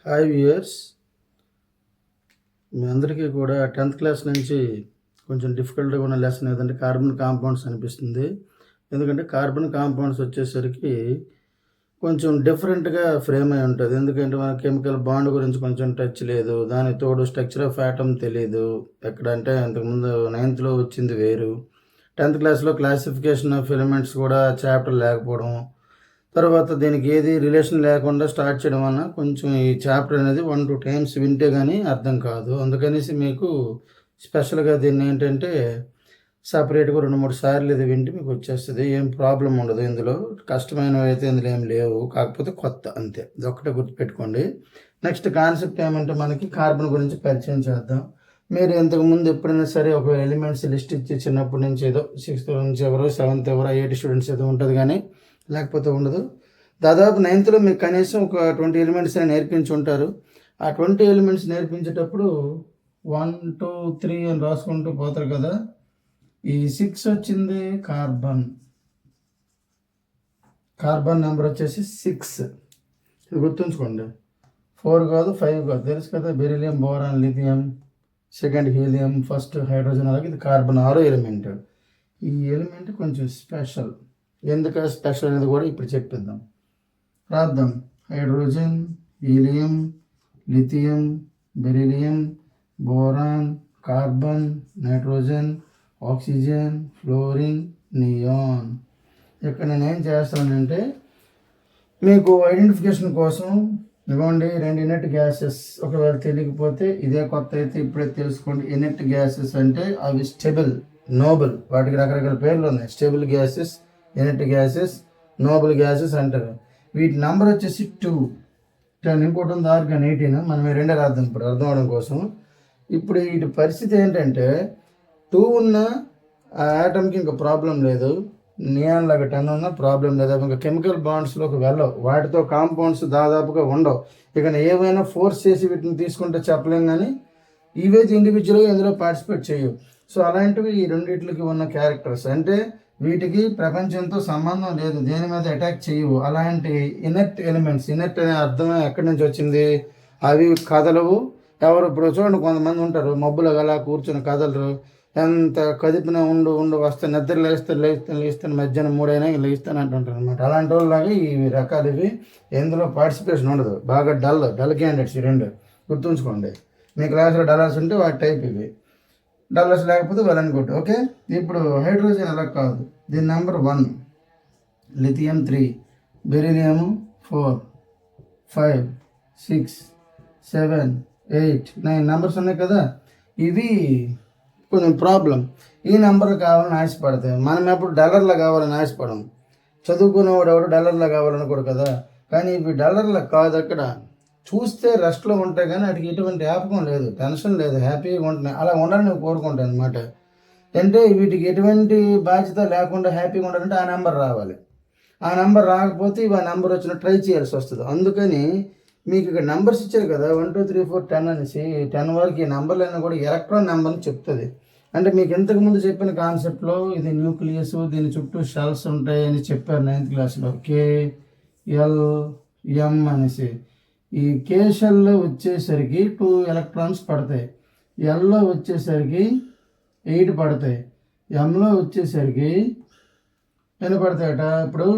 Hi viewers, మీ అందరికీ కూడా 10th class నుంచి కొంచెం డిఫికల్ట్గా ఉన్న లెసన్ ఏదంటే కార్బన్ కాంపౌండ్స్ అనిపిస్తుంది. ఎందుకంటే కార్బన్ కాంపౌండ్స్ వచ్చేసరికి కొంచెం డిఫరెంట్గా ఫ్రేమ్ అయి ఉంటుంది. ఎందుకంటే మన కెమికల్ బాండ్ గురించి కొంచెం టచ్ లేదు, దానికి తోడు స్ట్రక్చర్ ఆఫ్ ఆటమ్ తెలియదు. ఎక్కడంటే అంతకుముందు 9th వచ్చింది వేరు, 10th క్లాస్లో క్లాసిఫికేషన్ ఆఫ్ ఎలిమెంట్స్ కూడా చాప్టర్ లేకపోవడం, తర్వాత దీనికి ఏది రిలేషన్ లేకుండా స్టార్ట్ చేయడం వలన కొంచెం ఈ చాప్టర్ అనేది 1-2 టైమ్స్ వింటే కానీ అర్థం కాదు. అందుకనేసి మీకు స్పెషల్గా దీన్ని ఏంటంటే సపరేట్గా 2-3 సార్లు ఇది వింటే మీకు వచ్చేస్తుంది. ఏం ప్రాబ్లం ఉండదు. ఇందులో కష్టమైనవి అయితే ఇందులో ఏం లేవు, కాకపోతే కొత్త అంతే. ఇది ఒక్కటే గుర్తుపెట్టుకోండి. నెక్స్ట్ కాన్సెప్ట్ ఏమంటే మనకి కార్బన్ గురించి పరిచయం చేద్దాం. మీరు ఇంతకుముందు ఎప్పుడైనా సరే ఒక ఎలిమెంట్స్ లిస్ట్ ఇచ్చి చిన్నప్పటి నుంచి ఏదో 6th నుంచి ఎవరో 7th ఎవరో 8 స్టూడెంట్స్ ఏదో ఉంటుంది, కానీ లేకపోతే ఉండదు. దాదాపు 9th మీకు కనీసం ఒక 20 ఎలిమెంట్స్ అని నేర్పించి ఉంటారు. ఆ 20 ఎలిమెంట్స్ నేర్పించేటప్పుడు 1, 2, 3 అని రాసుకుంటూ పోతారు కదా. ఈ 6 వచ్చింది కార్బన్ నెంబర్ వచ్చేసి 6. ఇది గుర్తుంచుకోండి. 4 కాదు, 5 కాదు, తెలుసు కదా. Beryllium, boron, lithium, second helium, first hydrogen, అలాగే ఇది కార్బన్ 6వ ఎలిమెంట్. ఈ ఎలిమెంట్ కొంచెం స్పెషల్. ఎందుకు స్పెషల్ అనేది కూడా ఇప్పుడు చెప్పిద్దాం, రాద్దాం. Hydrogen, helium, lithium, beryllium, boron, carbon, nitrogen, oxygen, fluorine, neon. ఇక్కడ నేను ఏం చేస్తానంటే మీకు ఐడెంటిఫికేషన్ కోసం ఇవ్వండి 2 ఇనెట్ గ్యాసెస్. ఒకవేళ తెలియకపోతే ఇదే కొత్త అయితే ఇప్పుడే తెలుసుకోండి. ఇనెట్ గ్యాసెస్ అంటే అవి స్టెబుల్, నోబుల్, వాటికి రకరకాల పేర్లు ఉన్నాయి. Stable gases, inert gases, Nobel gases అంటారు. వీటి నెంబర్ వచ్చేసి 2, 10. ఇంకోటి ఉంది ఆర్గాన్ 18. మనం 2 రాద్దాం ఇప్పుడు అర్థం అవడం కోసం. ఇప్పుడు వీటి పరిస్థితి ఏంటంటే 2 ఉన్న ఆ యాటమ్కి ఇంకా ప్రాబ్లం లేదు, నియాన్ లాగా 10 ఉన్నా ప్రాబ్లం లేదు. ఇంకా కెమికల్ బాండ్స్లోకి వెళ్ళవు, వాటితో కాంపౌండ్స్ దాదాపుగా ఉండవు. ఇక ఏమైనా ఫోర్స్ చేసి వీటిని తీసుకుంటే చెప్పలేం, కానీ ఇవేజ్ ఇండివిజువల్గా ఇందులో పార్టిసిపేట్ చేయవు. సో అలాంటివి ఈ రెండిట్లకి ఉన్న క్యారెక్టర్స్. అంటే వీటికి ప్రపంచంతో సంబంధం లేదు, దేని మీద అటాక్ చేయవు. అలాంటి ఇనెట్ ఎలిమెంట్స్. ఇనెట్ అనే అర్థం ఎక్కడి నుంచి వచ్చింది? అవి కదలవు. ఎవరు ఇప్పుడు చూడండి, కొంతమంది ఉంటారు మబ్బులు అలా కూర్చొని కదలరు. ఎంత కదిపినా ఉండు వస్తే నిద్ర లేస్తాను మధ్యాహ్నం 3 అయినా లేస్తాను అంటుంటారు అనమాట. అలాంటి వాళ్ళలాగా ఈ రకాలు ఇవి. ఎందులో పార్టిసిపేషన్ ఉండదు. బాగా డల్ క్యాండిడేట్స్ ఈ 2 గుర్తుంచుకోండి. మీ క్లాస్లో డల్లర్స్ ఉంటే వాటి టైప్ ఇవి, డల్లర్స్ లేకపోతే వెల్ అండ్ గుడ్. ఓకే. ఇప్పుడు హైడ్రోజన్ అలా కాదు. దీని నెంబర్ 1, లిథియం 3, బెరిలియం 4, 5, 6, 7, 8, 9 నెంబర్స్ ఉన్నాయి కదా. ఇవి కొంచెం ప్రాబ్లం. ఈ నెంబర్ కావాలని ఆశపడతాయి. మనం ఎప్పుడు డల్లర్లో కావాలని ఆశపడం. చదువుకునేవాడు ఎవడు డల్లర్లో కావాలనుకోడు కదా. కానీ ఇవి డల్లర్లో కాదు. అక్కడ చూస్తే రెస్ట్లో ఉంటాయి, కానీ వాటికి ఎటువంటి జ్ఞాపకం లేదు, టెన్షన్ లేదు, హ్యాపీగా ఉంటున్నాయి. అలా ఉండాలని కోరుకుంటాను అనమాట. అంటే వీటికి ఎటువంటి బాధ్యత లేకుండా హ్యాపీగా ఉండాలంటే ఆ నెంబర్ రావాలి. ఆ నెంబర్ రాకపోతే ఇవి ఆ నెంబర్ వచ్చిన ట్రై చేయాల్సి వస్తుంది. అందుకని మీకు ఇక్కడ నెంబర్స్ ఇచ్చారు కదా, 1, 2, 3, 4, 10 అనేసి. 10 వరకు ఈ నెంబర్లైనా కూడా ఎలక్ట్రాన్ నెంబర్ని చెప్తుంది. అంటే మీకు ఇంతకుముందు చెప్పిన కాన్సెప్ట్లో ఇది న్యూక్లియస్, దీని చుట్టూ షెల్స్ ఉంటాయి అని చెప్పారు 9th క్లాస్లో. KLM అనేసి. ఈ K షెల్లో వచ్చేసరికి 2 ఎలక్ట్రాన్స్ పడతాయి, Lలో వచ్చేసరికి 8 పడతాయి, Mలో వచ్చేసరికి ఎన్ని పడతాయట? ఇప్పుడు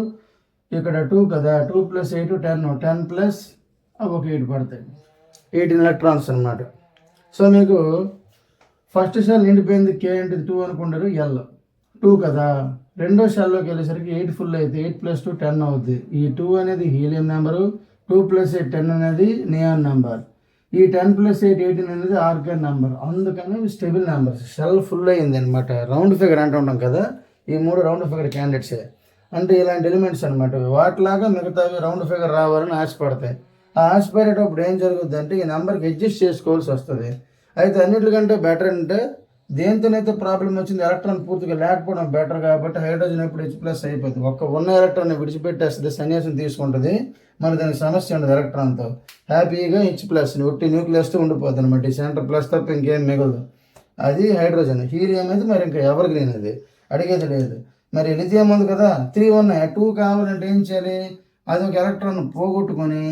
ఇక్కడ 2 కదా, 2 + 8 10, 10 ప్లస్ ఒక 8 పడతాయి. 18 ఎలక్ట్రాన్స్ అనమాట. సో మీకు ఫస్ట్ షెల్ నిండిపోయింది, K అంటే 2 అనుకుంటారు, L 2 కదా. రెండో షెల్లోకి వెళ్ళేసరికి 8 ఫుల్ అయితే 8 + 2 10 అవుద్ది. ఈ 2 అనేది హీలియం నెంబరు, 2 + 8 10 అనేది నియాన్ నెంబర్, ఈ 10 + 8 18 అనేది ఆర్గాన్ నెంబర్. అందుకని స్టెబుల్ నెంబర్స్. షెల్ ఫుల్ అయింది అనమాట. రౌండ్ ఫిగర్ అంటూ ఉంటాం కదా, ఈ 3 రౌండ్ ఫిగర్ క్యాండిడేట్సే. అంటే ఇలాంటి ఎలిమెంట్స్ అనమాట. వాటిలాగా మిగతావి రౌండ్ ఫిగర్ రావాలని ఆశపడతాయి. ఆ ఆశపడేటప్పుడు ఏం జరుగుద్ది అంటే ఈ నెంబర్కి అడ్జస్ట్ చేసుకోవాల్సి వస్తుంది. అయితే అన్నిటికంటే బెటర్ అంటే దేంతోనైతే ప్రాబ్లం వచ్చింది, ఎలక్ట్రాన్ పూర్తిగా లేకపోవడం బెటర్. కాబట్టి హైడ్రోజన్ ఎప్పుడు H+ అయిపోతుంది. ఉన్న ఎలక్ట్రాన్ విడిచిపెట్టేస్తుంది, సన్యాసం తీసుకుంటుంది. మరి దానికి సమస్య ఉండదు. ఎలక్ట్రాన్తో హ్యాపీగా H+ ఒట్టి న్యూక్లియస్తో ఉండిపోతుంది అనమాట. ఈ సెంటర్ ప్లస్ తప్ప ఇంకేం మిగలదు. అది హైడ్రోజన్. హీలియం అనేది మరి ఇంకా ఎవరికి లేనిది, అడిగేది లేదు. మరి లిథియం ఉంది కదా, 3 ఉన్నాయి. 2 కావాలంటే ఏం చేయాలి? అది ఒక ఎలక్ట్రాన్ పోగొట్టుకొని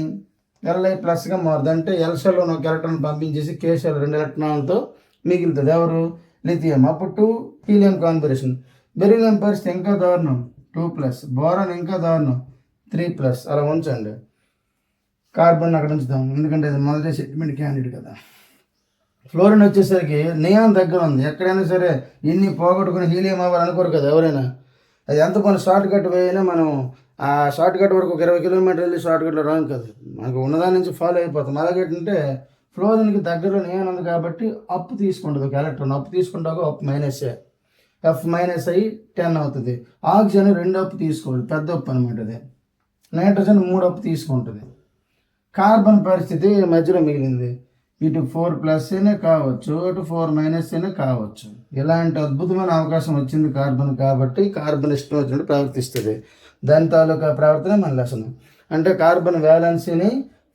Li ప్లస్గా మారుతుంది. అంటే ఎల్ షెల్లో ఒక ఎలక్ట్రాన్ పంపించేసి కే షెల్ 2 ఎలక్ట్రాన్లతో మిగులుతుంది. ఎవరు? లిథియం. అప్పుడు 2 హీలియం కాన్ఫిగరేషన్. బెరీలియం పరిస్థితి ఇంకా దారుణం, 2+. బోరాన్ ఇంకా దారుణం, 3+. అలా ఉంచండి. కార్బన్ అక్కడ ఉంచుదాం, ఎందుకంటే అది మొదటి సెటిల్మెంట్ క్యాండిడేట్ కదా. ఫ్లోరిన్ వచ్చేసరికి నియాన్ దగ్గర ఉంది. ఎక్కడైనా సరే ఇన్ని పోగొట్టుకుని హీలియం అవ్వాలనుకోరు కదా ఎవరైనా. అది ఎంత పని షార్ట్ కట్ పోయినా మనం ఆ షార్ట్ కట్ వరకు ఒక 20 కిలోమీటర్లు వెళ్ళి షార్ట్ కట్లో రాంగ్ కదా, మనకు ఉన్నదాని నుంచి ఫాలో అయిపోతాం. అలాగేంటంటే ఫ్లోరిన్కి దగ్గరలో నియాన్ ఉంది కాబట్టి అప్ తీసుకుంటుంది, ఒక ఎలక్ట్రాన్ అప్ తీసుకుంటాక అప్ మైనస్ ఎఫ్ మైనస్ అయ్యి 10 అవుతుంది. ఆక్సిజన్ 2 అప్ తీసుకోవాలి, పెద్ద అప్ అనమాట అది. నైట్రోజన్ 3 అప్ తీసుకుంటుంది. కార్బన్ పరిస్థితి మధ్యలో మిగిలింది. ఇటు 4+ అయినా కావచ్చు, అటు 4- అయినా కావచ్చు. ఇలాంటి అద్భుతమైన అవకాశం వచ్చింది కార్బన్ కాబట్టి కార్బన్ ఇష్టం వచ్చినట్టు ప్రవర్తిస్తుంది. దాని తాలూకా ప్రవర్తన మన లెసన్. అంటే కార్బన్ వ్యాలెన్సీని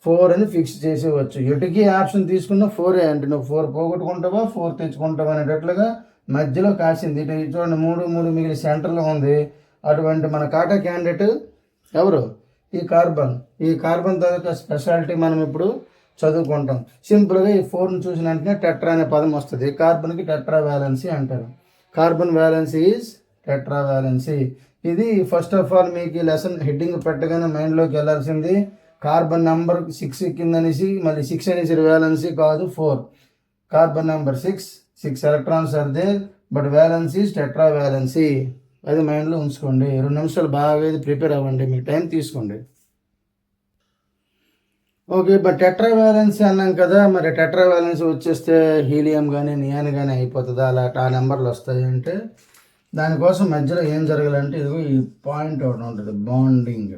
4 అని ఫిక్స్ చేసేవచ్చు. ఎటుకి ఆప్షన్ తీసుకున్నా 4 అంటే నువ్వు 4 పోగొట్టుకుంటావా 4 తెచ్చుకుంటావా అనేటట్లుగా మధ్యలో కాసింది. ఇటు చూడండి 3 మిగిలి సెంటర్లో ఉంది. అటువంటి మన కాటా క్యాండిడేట్ ఎవరు? ఈ కార్బన్ తాలూకా స్పెషాలిటీ మనం ఇప్పుడు చదువుకుంటాం. సింపుల్గా ఈ 4ని చూసిన వెంటనే టెట్రా అనే పదం వస్తుంది. కార్బన్కి టెట్రా వ్యాలెన్సీ అంటారు. Carbon valency is tetra valency. ఇది ఫస్ట్ ఆఫ్ ఆల్ మీకు ఈ లెసన్ హెడ్డింగ్ పెట్టగానే మైండ్లోకి వెళ్ళాల్సింది. కార్బన్ నెంబర్ 6 ఎక్కిందనేసి మళ్ళీ 6 అనేసి వ్యాలెన్సీ కాదు, 4. Carbon number 6 electrons are there but valency is tetra valency. అది మైండ్లో ఉంచుకోండి. 2 నిమిషాలు బాగా ఇది ప్రిపేర్ అవ్వండి, మీకు టైం తీసుకోండి. ఓకే, బట్ టెట్రా వ్యాలెన్సీ అన్నాం కదా, మరి టెట్రా వ్యాలెన్సీ వచ్చేస్తే హీలియం కానీ నియాన్ కానీ అయిపోతుందా? అలా ఆ నెంబర్లు వస్తాయి అంటే దానికోసం మధ్యలో ఏం జరగాలంటే ఇదిగో ఈ పాయింట్ ఒకటి ఉంటుంది, బాండింగ్.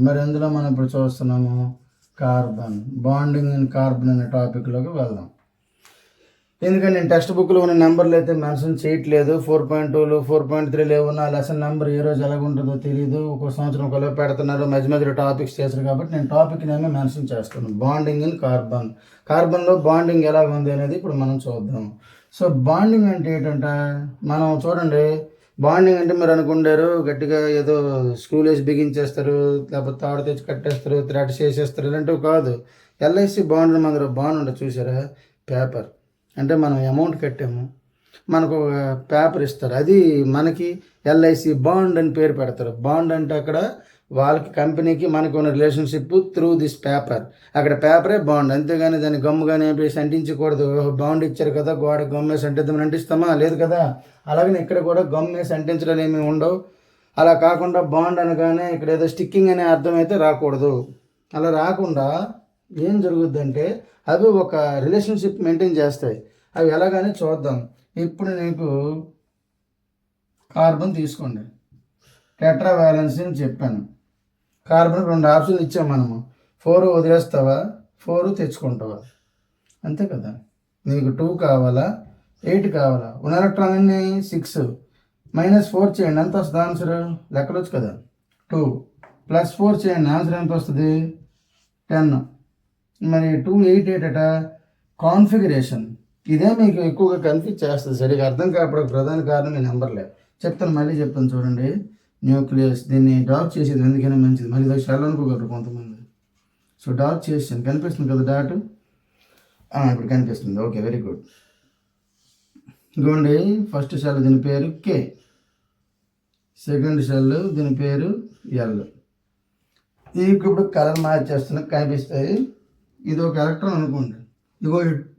మరి ఎందులో మనం ఇప్పుడు చూస్తున్నాము కార్బన్, బాండింగ్ అండ్ కార్బన్ అనే టాపిక్లోకి వెళ్దాం. ఎందుకంటే నేను టెక్స్ట్ బుక్లో ఉన్న నెంబర్లు అయితే మెన్షన్ చేయట్లేదు. 4.2లు 4.3లు ఏమన్నా లెసన్ నెంబర్ ఏ రోజు ఎలాగుంటుందో తెలియదు. ఒక సంవత్సరం ఒకలో పెడుతున్నారు, మధ్యలో టాపిక్స్ చేస్తారు కాబట్టి నేను టాపిక్ నేమే మెన్షన్ చేస్తాను. బాండింగ్ అండ్ కార్బన్లో బాండింగ్ ఎలా ఉంది అనేది ఇప్పుడు మనం చూద్దాం. సో బాండింగ్ అంటే ఏంటంటే మనం చూడండి, బాండింగ్ అంటే మీరు అనుకుంటారు గట్టిగా ఏదో స్కూల్ వేసి బిగించేస్తారు, లేకపోతే తాడు తెచ్చి కట్టేస్తారు, థ్రెడ్స్ చేసేస్తారు, ఇలాంటివి కాదు. ఎల్ఐసి బాండ్ మన బాండ్ ఉంటుంది చూసారా, పేపర్. అంటే మనం అమౌంట్ కట్టాము, మనకు ఒక పేపర్ ఇస్తారు, అది మనకి ఎల్ఐసి బాండ్ అని పేరు పెడతారు. బాండ్ అంటే అక్కడ వాళ్ళకి కంపెనీకి మనకు ఉన్న రిలేషన్షిప్ త్రూ దిస్ పేపర్. అక్కడ పేపరే బాండ్, అంతేగాని దాన్ని గమ్ముగానే వేసి అంటించకూడదు. బాండ్ ఇచ్చారు కదా గోడ గమ్మేసి అంటిద్దామని అంటిస్తామా? లేదు కదా. అలాగని ఇక్కడ కూడా గమ్మేసి అంటించడం ఏమి ఉండవు. అలా కాకుండా బాండ్ అనగానే ఇక్కడ ఏదో స్టిక్కింగ్ అనే అర్థం అయితే రాకూడదు. అలా రాకుండా ఏం జరుగుద్దంటే అవి ఒక రిలేషన్షిప్ మెయింటైన్ చేస్తాయి. అవి ఎలాగని చూద్దాం. ఇప్పుడు నీకు కార్బన్ తీసుకోండి, టెట్రా వ్యాలెన్సీ అని చెప్పాను. కార్బన్ 2 ఆప్షన్లు ఇచ్చాం మనము. 4 వదిలేస్తావా, 4 తెచ్చుకుంటావా, అంతే కదా. నీకు 2 కావాలా 8 కావాలా? ఉన్న ఎలక్ట్రాన్ అన్ని 6 -4 చేయండి, ఎంత వస్తుంది ఆన్సర్? లెక్కలు వచ్చు కదా. 2 + 4 చేయండి, ఆన్సర్ ఎంత వస్తుంది? 10. మరి 2 8 ఏటట కాన్ఫిగరేషన్. ఇదే మీకు ఎక్కువగా కన్ఫ్యూజ్ చేస్తుంది. సరిగా అర్థం కాకపోవడానికి ప్రధాన కారణం ఈ నెంబర్లే. చెప్తాను, మళ్ళీ చెప్తాను చూడండి. న్యూక్లియస్, దీన్ని డార్క్ చేసేది ఎందుకైనా మంచిది. మరి ఇది షెల్ అనుకోగలరు కొంతమంది. సో డార్క్ చేసాను, కనిపిస్తుంది కదా డాట్, ఇప్పుడు కనిపిస్తుంది. Okay, very good. ఇదిగోండి ఫస్ట్ షెల్, దీని పేరు కే. సెకండ్ షెల్, దీని పేరు ఎల్. ఇప్పుడు కలర్ మార్చేస్తున్నా కనిపిస్తాయి. ఇది ఒక ఎలక్ట్రాన్ అనుకోండి. ఇదిగో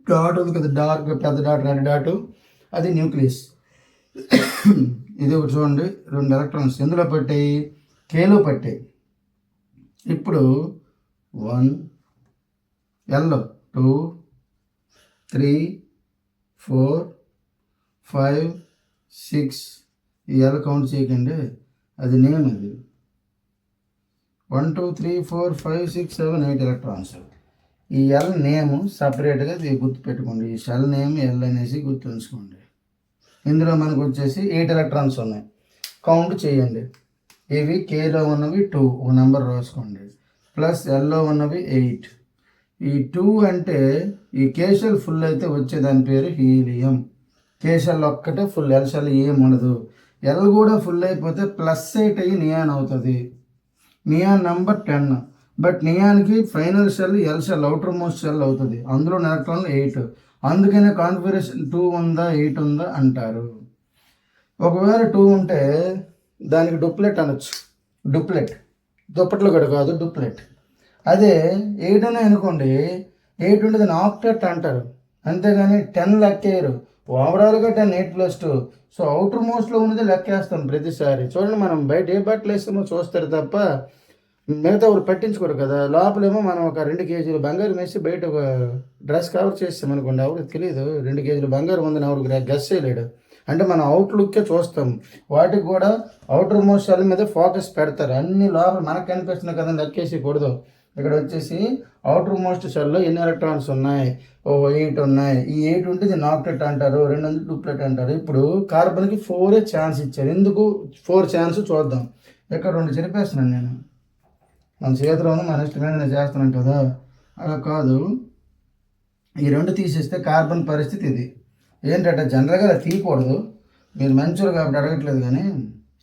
డాట్ ఉంది కదా, డార్క్ పెద్ద డాట్, రెడ్ డాట్, అది న్యూక్లియస్. ఇది ఒకటి చూడండి, 2 ఎలక్ట్రాన్స్ ఎందులో పట్టాయి? కేలో పట్టాయి. ఇప్పుడు 1 ఎల్ 2 3 4 5 6. ఈ ఎల్ కౌంట్ చేయకండి, అది నేమ్. అది 1 2 3 4 5 6 7 8 ఎలక్ట్రాన్స్. ఈ ఎల్ నేమ్ సపరేట్గా గుర్తు పెట్టుకోండి. ఈ షెల్ నేమ్ ఎల్ అనేసి గుర్తుంచుకోండి. ఇందులో మనకు వచ్చేసి 8 ఎలక్ట్రాన్స్ ఉన్నాయి. కౌంట్ చేయండి. ఇవి కేలో ఉన్నవి 2, ఒక నెంబర్ రాసుకోండి, ప్లస్ ఎల్లో ఉన్నవి 8. ఈ 2 అంటే ఈ కే షెల్ ఫుల్ అయితే వచ్చే దాని పేరు హీలియం. కే షెల్ ఒక్కటే ఫుల్, ఎల్ షెల్ ఏం ఉండదు. ఎల్ కూడా ఫుల్ అయిపోతే +8 అయ్యి నియాన్ అవుతుంది. Neon number 10. బట్ నియాన్కి final shell L shell outermost shell అవుతుంది, అందులో ఎలక్ట్రాన్లు 8. అందుకనే కాన్ఫిగరేషన్ 2 ఉందా 8 ఉందా అంటారు. ఒకవేళ 2 ఉంటే దానికి డూప్లెట్ అనొచ్చు. డూప్లెట్ దుప్పట్లు కూడా కాదు, డూప్లెట్. అదే 8 ఉన్నాయి అనుకోండి, 8 ఉంటే దాన్ని ఆక్టెట్ అంటారు, అంతేగాని 10 లెక్కేయరు. ఓవరాల్గా 10 8+2. సో అవుటర్ మోస్ట్లో ఉన్నది లెక్కేస్తాం ప్రతిసారి. చూడండి, మనం బయట ఏ బట్టలు వేస్తామో చూస్తారు తప్ప మిగతా ఎవరు పట్టించుకోరు కదా. లోపలేమో మనం ఒక 2 కేజీలు బంగారం వేసి బయట ఒక డ్రెస్ కవర్ చేస్తాం అనుకోండి, ఎవరికి తెలియదు 2 కేజీలు బంగారం ఉందని ఎవరికి గెస్ చేయలేడు. అంటే మనం అవుట్లుక్కే చూస్తాం, వాటికి కూడా అవుటర్ మోస్ట్ షెల్ మీద ఫోకస్ పెడతారు. అన్ని లోపల మనకు కనిపిస్తున్నాయి కదా లెక్కేసి కూడదు. ఇక్కడ వచ్చేసి అవుటర్ మోస్ట్ షెల్లో ఎన్ని ఎలక్ట్రాన్స్ ఉన్నాయి, 8 ఉన్నాయి. ఈ 8 ఉంటే దీన్ని ఆక్టెట్ అంటారు, 2 డూప్లెట్ అంటారు. ఇప్పుడు కార్బన్కి 4 ఛాన్స్ ఇచ్చారు. ఎందుకు 4 ఛాన్స్ చూద్దాం. ఇక్కడ 2 చెరిపేస్తున్నాను నేను, మన చేతిలో ఉంది, మన ఇష్టమైన నేను చేస్తున్నాను కదా, అలా కాదు. ఈ 2 తీసేస్తే కార్బన్ పరిస్థితి ఇది. ఏంటంటే జనరల్గా అలా తీయకూడదు, మీరు మంచోరు కాబట్టి అడగట్లేదు, కానీ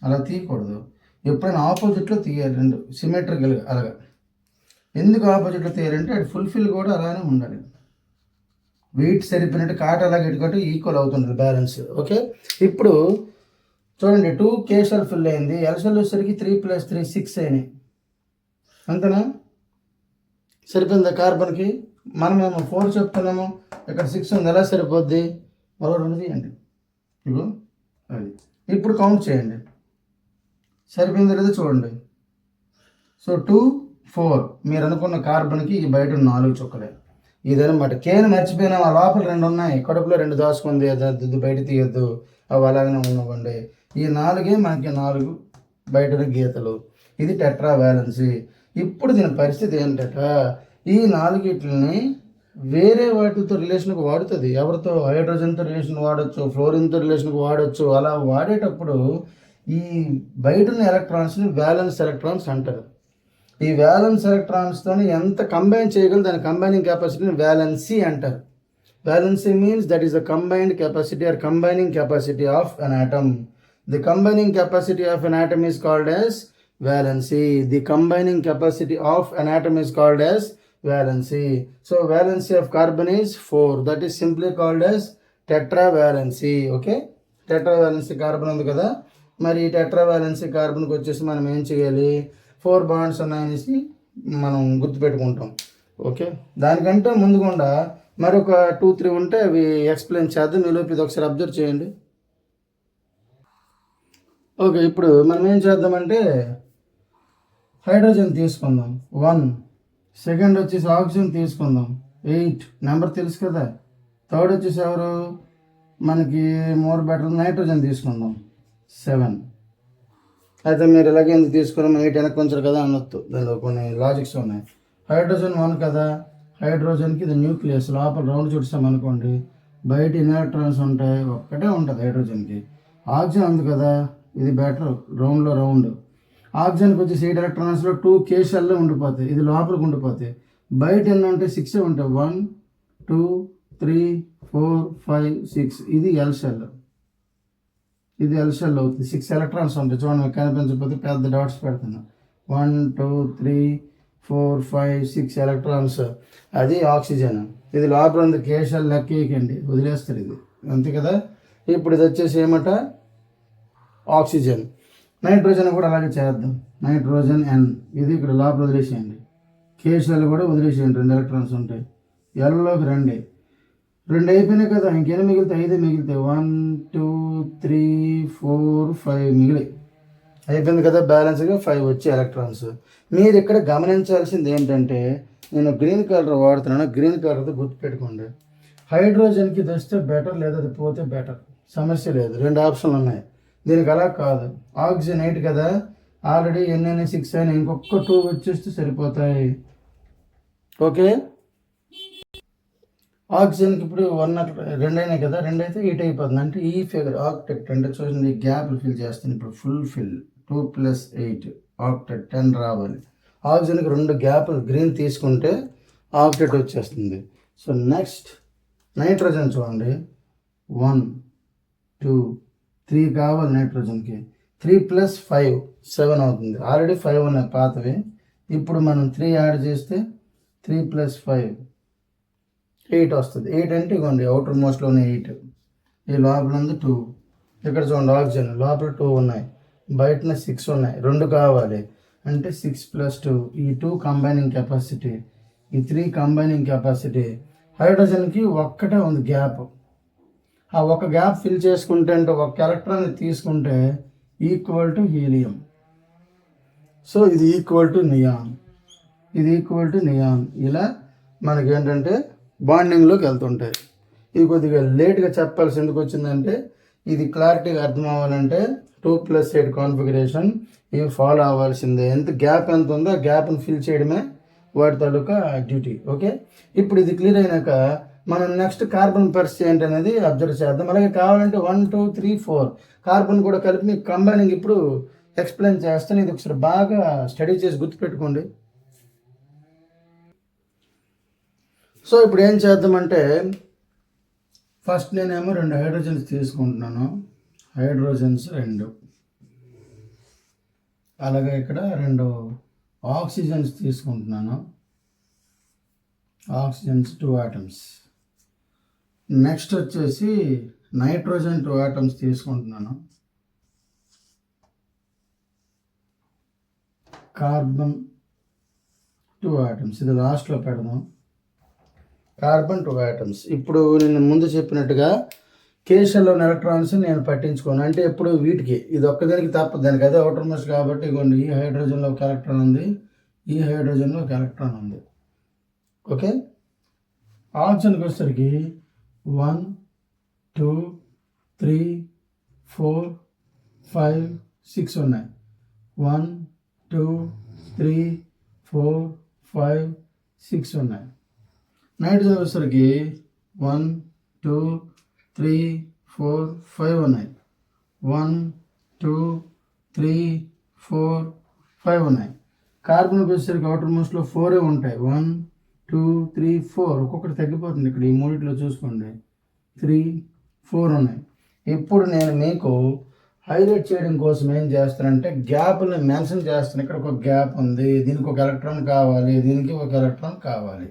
అలా తీయకూడదు. ఎప్పుడైనా ఆపోజిట్లో తీయాలి 2 సిమెట్రికల్గా. అలాగా ఎందుకు ఆపోజిట్లో తీయాలంటే అది ఫుల్ఫిల్ కూడా అలానే ఉండాలి. వెయిట్ సరిపోయినట్టు కాట అలాగే ఇటుకట్టు ఈక్వల్ అవుతుంటుంది బ్యాలెన్స్. ఓకే, ఇప్పుడు చూడండి 2 కేషల్ ఫిల్ అయింది, ఎల్షల్ వచ్చేసరికి 3 + 3 6 అయినాయి. అంతేనా? సరిపోయిందా కార్బన్కి? మనమేమో 4 చెప్తున్నాము, ఇక్కడ 6 ఉంది, ఎలా సరిపోద్ది? మరో 2 తీయండి, ఇగో అది. ఇప్పుడు కౌంట్ చేయండి, సరిపోయింది లేదా చూడండి. సో 2 4 మీరు అనుకున్న కార్బన్కి ఈ బయట 4 చుక్కలే. ఇదనమాట. కేను మర్చిపోయినా, ఆ లోపల 2 ఉన్నాయి, కడుపులో 2 దాచుకుంది, అది బయట తీయద్దు, అవి అలాగనే ఉండవండి. ఈ 4 మనకి 4 బయట గీతలు. ఇది టెట్రా వ్యాలెన్సీ. ఇప్పుడు దీని పరిస్థితి ఏంటంట, ఈ 4 వేరే వాటితో రిలేషన్కి వాడుతుంది. ఎవరితో? హైడ్రోజన్తో రిలేషన్ వాడచ్చు, ఫ్లోరిన్తో రిలేషన్కి వాడచ్చు. అలా వాడేటప్పుడు ఈ బయట ఉన్న ఎలక్ట్రాన్స్ని వ్యాలెన్స్ ఎలక్ట్రాన్స్ అంటారు. ఈ వ్యాలెన్స్ ఎలక్ట్రాన్స్తో ఎంత కంబైన్ చేయగలరు, దాని కంబైనింగ్ కెపాసిటీని వ్యాలెన్సీ అంటారు. Valency means that is the combined capacity or combining capacity of an atom. The combining capacity of an atom is called as valency. The combining capacity of an atom is called as valency. So valency of carbon is 4. That is simply called as tetravalency. Okay, tetravalency carbon ఉంది కదా. మరి tetravalency carbon కి వచ్చేసి మనం ఏం చేయాలి, 4 bonds ఉన్నాయనేసి మనం గుర్తుపెట్టుకుంటాం. Okay, దానికంటే ముందుకుండా మరొక 2 3 ఉంటే అవి ఎక్స్ప్లెయిన్ చేద్దాం. మీలోపు ఇది ఒకసారి అబ్జర్వ్ చేయండి. ఓకే, ఇప్పుడు మనం ఏం చేద్దామంటే హైడ్రోజన్ తీసుకుందాం 1, సెకండ్ వచ్చేసి ఆక్సిజన్ తీసుకుందాం 8, నెంబర్ తెలుసు కదా. థర్డ్ వచ్చేసి ఎవరు మనకి మోర్ బెటర్, నైట్రోజన్ తీసుకుందాం 7. అయితే మీరు ఇలాగే ఎందుకు తీసుకున్నాం, 8 వెనక్కి ఉంచారు కదా అనొద్దు, దానిలో కొన్ని లాజిక్స్ ఉన్నాయి. హైడ్రోజన్ 1 కదా, హైడ్రోజన్కి ఇది న్యూక్లియస్, లోపల రౌండ్ చుట్టామనుకోండి, బయట ఎలక్ట్రాన్స్ ఉంటాయి, ఒక్కటే ఉంటుంది హైడ్రోజన్కి. ఆక్సిజన్ ఉంది కదా, ఇది బెటర్, రౌండ్లో రౌండ్. ఆక్సిజన్కి వచ్చి 8 ఎలక్ట్రాన్స్లో 2 కేషల్లో ఉండిపోతాయి, ఇది లోపలికి ఉండిపోతాయి. బయట ఎన్ని ఉంటాయి, 6 ఉంటాయి. 1 2 3 4 5 6. ఇది ఎల్ షెల్, ఇది ఎల్ షెల్ అవుతుంది. 6 ఎలక్ట్రాన్స్ ఉంటాయి. చూడండి, మీకు కనిపించకపోతే పెద్ద డాట్స్ పెడుతున్నా. 1 2 3 4 5 6 ఎలక్ట్రాన్స్, అది ఆక్సిజన్. ఇది లోపల ఉంది, కేషల్ లెక్కేయకండి, వదిలేస్తారు ఇది, అంతే కదా. ఇప్పుడు ఇది వచ్చేసి ఏమట, ఆక్సిజన్. నైట్రోజన్ కూడా అలాగే చేద్దాం, నైట్రోజన్ N, ఇది ఇక్కడ లోపల వదిలేసేయండి. కేషల్ కూడా వదిలేసేయండి, 2 ఎలక్ట్రాన్స్ ఉంటాయి. ఎల్లోకి 2 అయిపోయినాయి కదా, ఇంకేం మిగిలితే 5 మిగిలితాయి. 1 2 3 4 5 మిగిలి అయిపోయింది కదా. బ్యాలెన్స్గా 5 వచ్చే ఎలక్ట్రాన్స్. మీరు ఇక్కడ గమనించాల్సింది ఏంటంటే, నేను గ్రీన్ కలర్ వాడుతున్నాను, గ్రీన్ కలర్తో గుర్తుపెట్టుకోండి. హైడ్రోజన్కి ఇది వస్తే బెటర్, లేదా అది పోతే బెటర్, సమస్య లేదు. 2 ఆప్షన్లు ఉన్నాయి. దీనికి అలా కాదు. ఆక్సిజన్ 8 కదా, ఆల్రెడీ ఎన్ని 6 అయినా, ఇంకొక 2 వచ్చేస్తే సరిపోతాయి. ఓకే, ఆక్సిజన్కి ఇప్పుడు 2 అయినాయి కదా, 2 అయితే 8 అయిపోతుంది. అంటే ఈ ఫిగర్ ఆక్టెట్ అంటే చూడండి, గ్యాప్లు ఫిల్ చేస్తాను. ఇప్పుడు ఫుల్ ఫిల్ 2 + 8 ఆక్టెట్ 10 రావాలి. ఆక్సిజన్కి 2 గ్యాప్లు గ్రీన్ తీసుకుంటే ఆక్టెట్ వచ్చేస్తుంది. సో నెక్స్ట్ నైట్రోజన్ చూడండి, 1 2 3 కావాలి నైట్రోజన్కి. 3 + 5 7 అవుతుంది. ఆల్రెడీ 5 ఉన్నాయి పాతవి, ఇప్పుడు మనం 3 యాడ్ చేస్తే 3 + 5 8 వస్తుంది. 8 అంటే ఇవ్వండి అవుటర్ మోస్ట్లోనే 8, ఈ లోపల ఉంది 2. ఇక్కడ చూడండి ఆక్సిజన్ లోపల 2 ఉన్నాయి, బయటన 6 ఉన్నాయి, 2 కావాలి అంటే 6 + 2, ఈ 2 కంబైనింగ్ కెపాసిటీ, ఈ 3 కంబైనింగ్ కెపాసిటీ. హైడ్రోజన్కి ఒక్కటే ఉంది గ్యాప్, ఆ ఒక గ్యాప్ ఫిల్ చేసుకుంటే అంటే ఒక ఎలక్ట్రాన్ తీసుకుంటే ఈక్వల్ టు హీలియం. సో ఇది ఈక్వల్ టు నియాన్, ఇది ఈక్వల్ టు నియాన్. ఇలా మనకి ఏంటంటే బాండింగ్లోకి వెళ్తుంటాయి. ఇది కొద్దిగా లేట్గా చెప్పాల్సి ఎందుకు వచ్చిందంటే ఇది క్లారిటీగా అర్థం అవ్వాలంటే 2+8 కాన్ఫిగరేషన్ ఇవి ఫాలో అవ్వాల్సిందే. ఎంత గ్యాప్ ఎంత ఉందో ఆ గ్యాప్ని ఫిల్ చేయడమే వాటి తాలూకా డ్యూటీ. ఓకే, ఇప్పుడు ఇది క్లియర్ అయినాక మనం నెక్స్ట్ కార్బన్ పర్స్ ఏంటి అనేది అబ్జర్వ్ చేద్దాం. అలాగే కావాలంటే 1 2 3 4 కార్బన్ కూడా కలిపి మీకు కంబైనింగ్ ఇప్పుడు ఎక్స్ప్లెయిన్ చేస్తాను. ఇది ఒకసారి బాగా స్టడీ చేసి గుర్తుపెట్టుకోండి. సో ఇప్పుడు ఏం చేద్దామంటే ఫస్ట్ నేనేమో 2 హైడ్రోజన్స్ తీసుకుంటున్నాను, హైడ్రోజన్స్ 2. అలాగే ఇక్కడ 2 ఆక్సిజన్స్ తీసుకుంటున్నాను, ఆక్సిజన్స్ 2 ఆటమ్స్. నెక్స్ట్ వచ్చేసి నైట్రోజన్ 2 ఆటమ్స్ తీసుకుంటున్నాను, కార్బన్ 2 ఆటమ్స్. ఇది లాస్ట్లో పెడదాం, కార్బన్ 2 ఆటమ్స్. ఇప్పుడు నేను ముందు చెప్పినట్టుగా కేషల్లోని ఎలక్ట్రాన్స్ నేను పట్టించుకోను, అంటే ఎప్పుడు వీటికి ఇది ఒక్కదానికి తప్ప దానికి అదే అవుటర్ మోస్ట్ కాబట్టి ఇవ్వండి ఈ హైడ్రోజన్లో ఒక ఎలక్ట్రాన్ ఉంది, ఈ హైడ్రోజన్లో ఒక ఎలక్ట్రాన్ ఉంది. ఓకే, ఆక్సిజన్కి వచ్చేసరికి 1 2 3 4 5 6 ఉన్నాయి, 1 2 3 4 5 6 ఉన్నాయి. నైట్రోజన్ వచ్చేసరికి 1 2 3 4 5 ఉన్నాయి, 1 2 3 4 5 ఉన్నాయి. కార్బన్కి వచ్చేసరికి అవుటర్ మోస్ట్లో 4 ఉంటాయి, 1 2 3 4 ఒక్కొక్కటి తగ్గిపోతుంది. ఇక్కడ ఈ మూడిట్లో చూసుకోండి 3 4 ఉన్నాయి. ఇప్పుడు నేను మీకు హైలైట్ చేయడం కోసం ఏం చేస్తానంటే గ్యాప్ని మెన్షన్ చేస్తాను. ఇక్కడ ఒక గ్యాప్ ఉంది, దీనికి ఒక ఎలక్ట్రాన్ కావాలి, దీనికి ఒక ఎలక్ట్రాన్ కావాలి.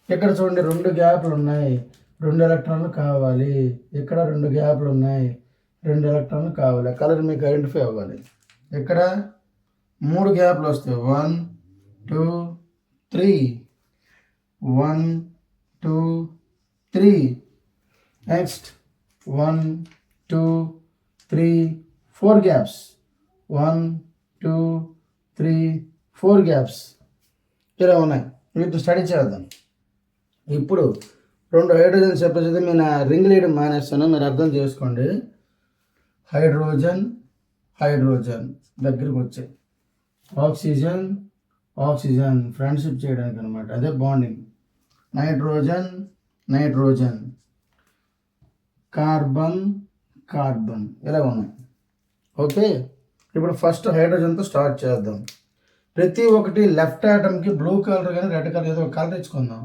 ఇక్కడ చూడండి 2 గ్యాప్లు ఉన్నాయి, 2 ఎలక్ట్రాన్లు కావాలి. ఇక్కడ 2 గ్యాప్లు ఉన్నాయి, 2 ఎలక్ట్రాన్లు కావాలి. కలర్ మీకు ఐడెంటిఫై అవ్వాలి. ఇక్కడ 3 గ్యాప్లు వస్తాయి, 1 2 3 1 2 3. నెక్స్ట్ 1 2 3 4 గ్యాప్స్, 1 2 3 4 గ్యాప్స్ ఇలా ఉన్నాయి. వీటిని స్టడీ చేద్దాం. ఇప్పుడు 2 హైడ్రోజన్ సెపరేట్ అయితే నేను రింగ్ వేయడం మానేస్తాను, మీరు అర్థం చేసుకోండి. హైడ్రోజన్ హైడ్రోజన్ దగ్గరికి వచ్చాయి, ఆక్సిజన్ ఆక్సిజన్ ఫ్రెండ్షిప్ చేయడానికి అనమాట, అదే bonding. Nitrogen nitrogen, carbon carbon ఇలా ఉన్నాయి. ఓకే, ఇప్పుడు ఫస్ట్ హైడ్రోజన్తో స్టార్ట్ చేద్దాం. ప్రతి ఒక్కటి లెఫ్ట్ ఆటమ్కి బ్లూ కలర్ కానీ రెడ్ కలర్ ఏదో ఒక కలర్ ఇచ్చుకుందాం.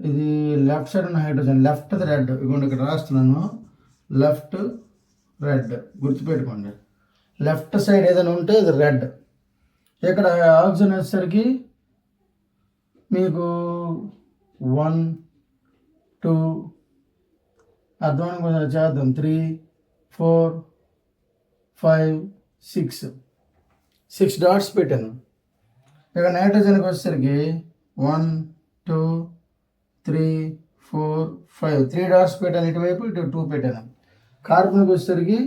ఇది లెఫ్ట్ సైడ్ ఉన్న హైడ్రోజన్, లెఫ్ట్ రెడ్, ఇదిగోండి ఇక్కడ రాస్తున్నాను, లెఫ్ట్ రెడ్ గుర్తుపెట్టుకోండి. లెఫ్ట్ సైడ్ ఏదైనా ఉంటే ఇది రెడ్. ఇక్కడ ఆక్సిజన్ వచ్చేసరికి మీకు 1 2 అర్థం చేద్దాం, 3 4 5 6 డాట్స్ పెట్టాను. ఇక నైట్రోజన్కి వచ్చేసరికి 1 2 3 4 5 3 డాట్స్ పెట్టాను, ఇటువైపు ఇటు 2 పెట్టాను. కార్బన్కి వచ్చేసరికి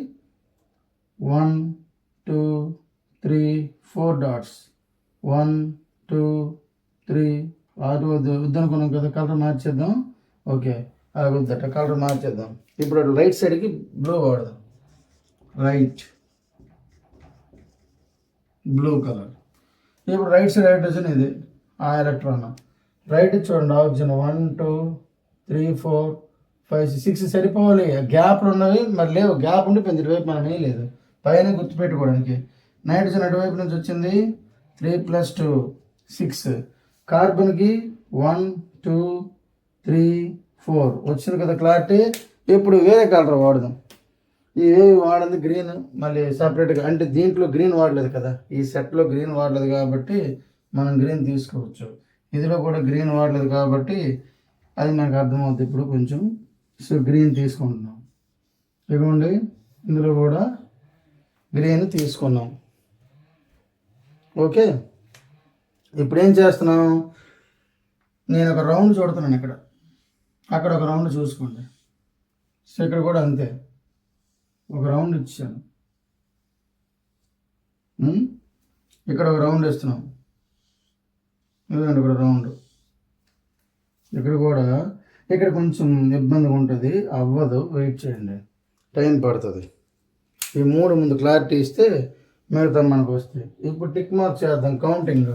1 2 3 4 డాట్స్, 1 2 3 ఆరు వద్దనుకున్నాం కదా, కలర్ మార్చేద్దాం. ఓకే, అలా వద్దట, కలర్ మార్చేద్దాం. ఇప్పుడు రైట్ సైడ్కి బ్లూ వాడదాం, రైట్ బ్లూ కలర్. ఇప్పుడు రైట్ సైడ్ హైడ్రోజన్ ఇది ఆ ఎలక్ట్రాన్, రైట్ చూడండి ఆక్సిజన్ 1 2 3 4 5 6 సరిపోవాలి. గ్యాప్లు ఉన్నవి మరి లేవు, గ్యాప్ ఉండిపోయింది ఇటువైపు, మనం ఏం లేదు పైన గుర్తుపెట్టుకోవడానికి. నైట్రోజన్ అటువైపు నుంచి వచ్చింది 3 + 2 6. కార్బన్కి 1 2 3 4 వచ్చింది కదా క్లారిటీ. ఇప్పుడు వేరే కలర్ వాడదాం. ఇవి వాడింది గ్రీన్, మళ్ళీ సపరేట్గా, అంటే దీంట్లో గ్రీన్ వాడలేదు కదా, ఈ సెట్లో గ్రీన్ వాడలేదు కాబట్టి మనం గ్రీన్ తీసుకోవచ్చు. ఇదిలో కూడా గ్రీన్ వాడలేదు కాబట్టి అది మనకు అర్థమవుతుంది ఇప్పుడు కొంచెం. సో గ్రీన్ తీసుకుంటున్నాం. ఇదిగోండి ఇందులో కూడా గ్రీన్ తీసుకున్నాం. ఓకే, ఇప్పుడు ఏం చేస్తున్నాం, నేను ఒక రౌండ్ చూడుతున్నాను ఇక్కడ, అక్కడ ఒక రౌండ్ చూసుకోండి. సో ఇక్కడ కూడా అంతే, ఒక రౌండ్ ఇచ్చాను, ఇక్కడ ఒక రౌండ్ ఇస్తున్నాం, ఇదండి ఇక్కడ రౌండ్. ఇక్కడ కూడా ఇక్కడ కొంచెం ఇబ్బందిగా ఉంటుంది, అవ్వదు, వెయిట్ చేయండి, టైం పడుతుంది. ఈ మూడు ముందు క్లారిటీ ఇస్తే మిగతా మనకు వస్తాయి. ఇప్పుడు టిక్ మార్క్ చేద్దాం కౌంటింగ్.